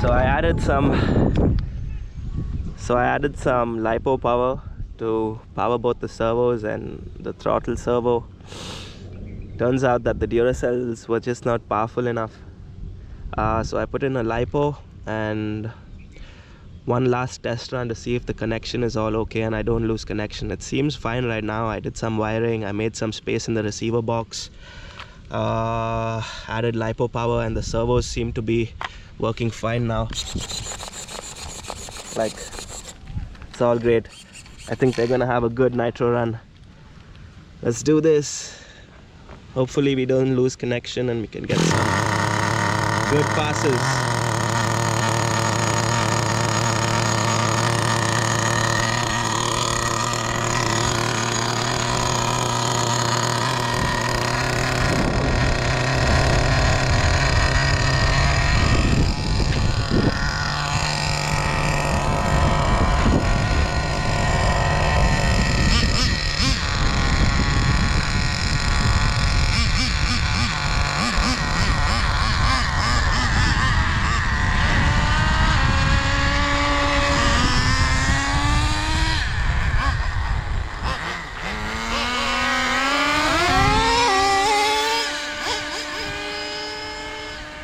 So I added some lipo power to power both the servos and the throttle servo. Turns out that the Duracells were just not powerful enough. So I put in a lipo and one last test run to see if the connection is all okay and I don't lose connection. It seems fine right now. I did some wiring, I made some space in the receiver box, added lipo power, and the servos seem to be working fine now. Like, it's all great. I think they're gonna have a good nitro run. Let's do this. Hopefully we don't lose connection and we can get some good passes.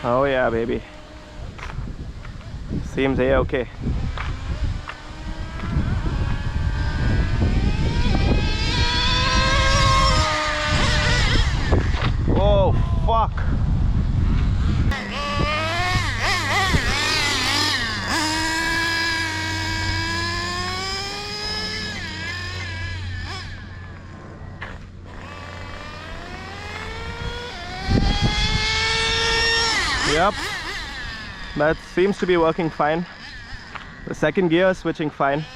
Oh yeah, baby. Seems A-okay. Oh, fuck. Yep, that seems to be working fine. The second gear is switching fine.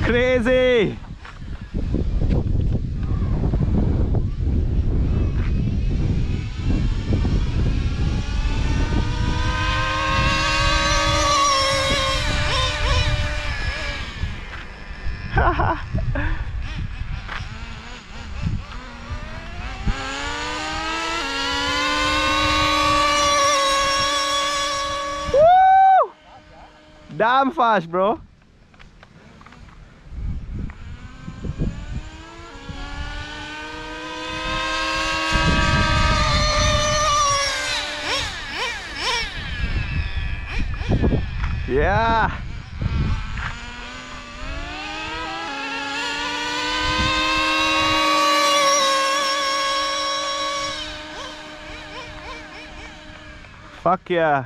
Crazy! Woo! Damn fast, bro. Yeah. Fuck yeah.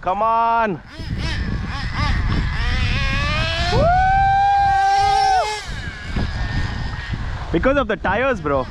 Come on. Woo! Because of the tires, bro.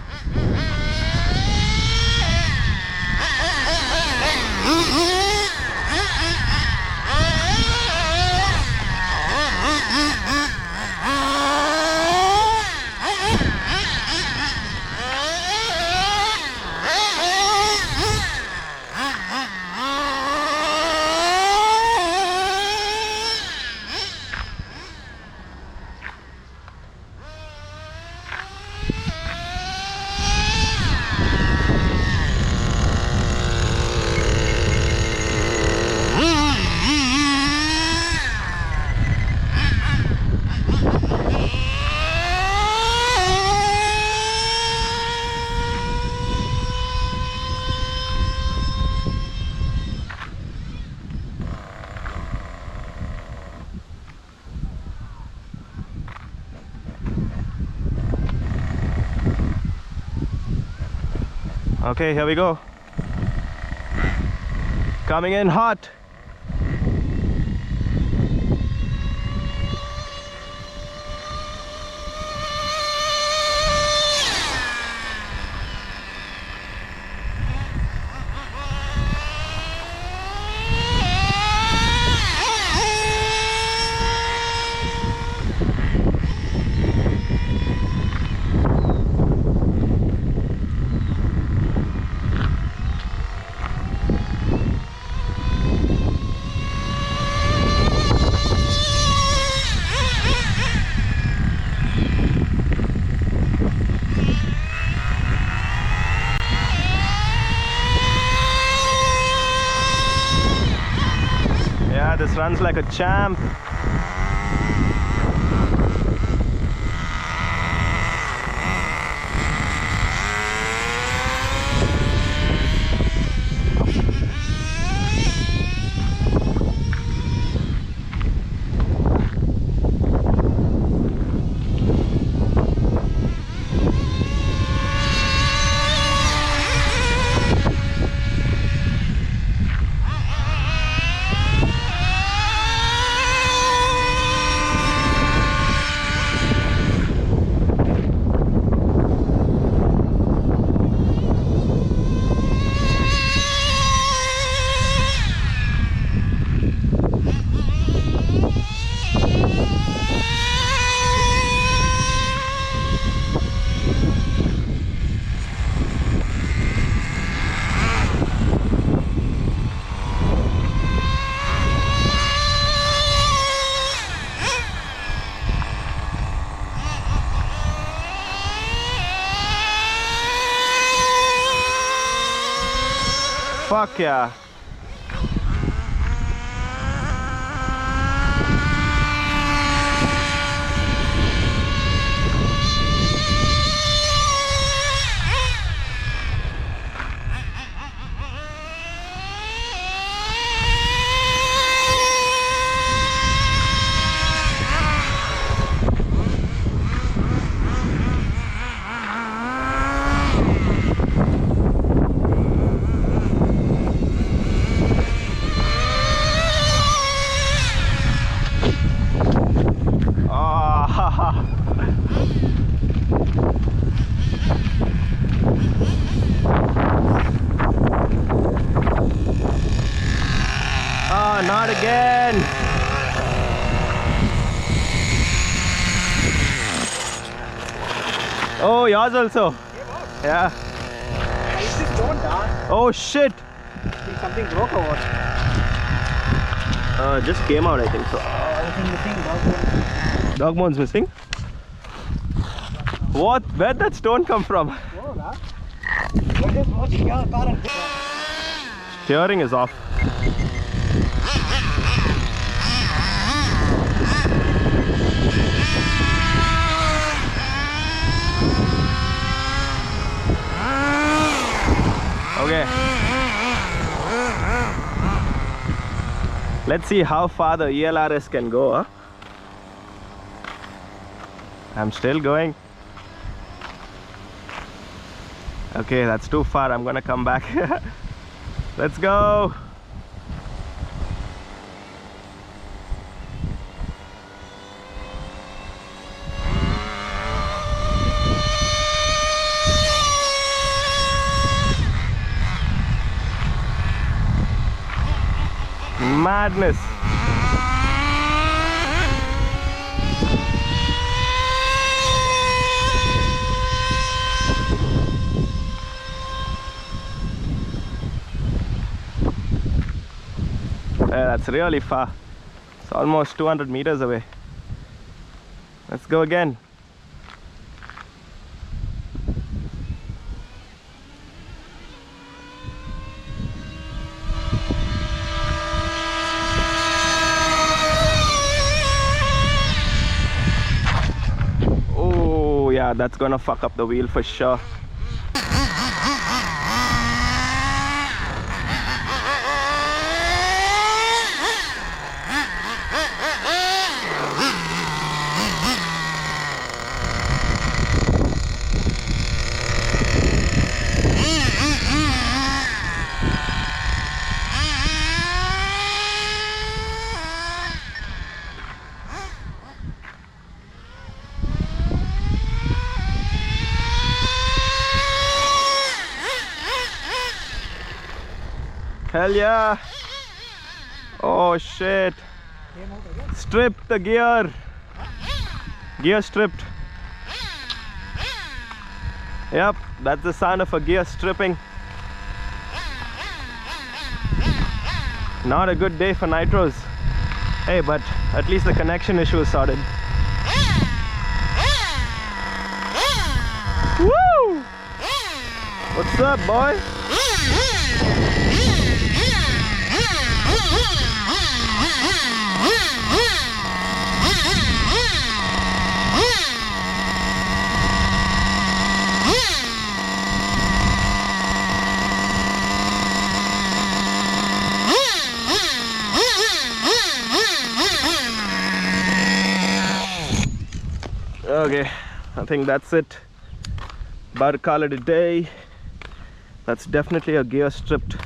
Okay, here we go. Coming in hot. This runs like a champ. Fuck yeah. Oh, not again. Oh, yours also. Yeah. Is this stone down? Oh shit. Think something broke or what? Just came out, I think so. Anything missing? Dog bone? Dog bone's missing. What? Where'd that stone come from? Oh, that? We're just watching your car and... Steering is off. Okay. Let's see how far the ELRS can go, huh? I'm still going. Okay, that's too far. I'm gonna come back. Let's go. madness. Yeah, that's really far. It's almost 200 meters away. Let's go again. Oh yeah, that's gonna fuck up the wheel for sure. Hell yeah. Oh shit. Stripped the gear. Gear stripped. Yep, that's the sound of a gear stripping. Not a good day for nitros. Hey, but at least the connection issue is sorted. Woo! What's up, boy? Okay, I think that's it. About to call it a day. That's definitely a gear stripped.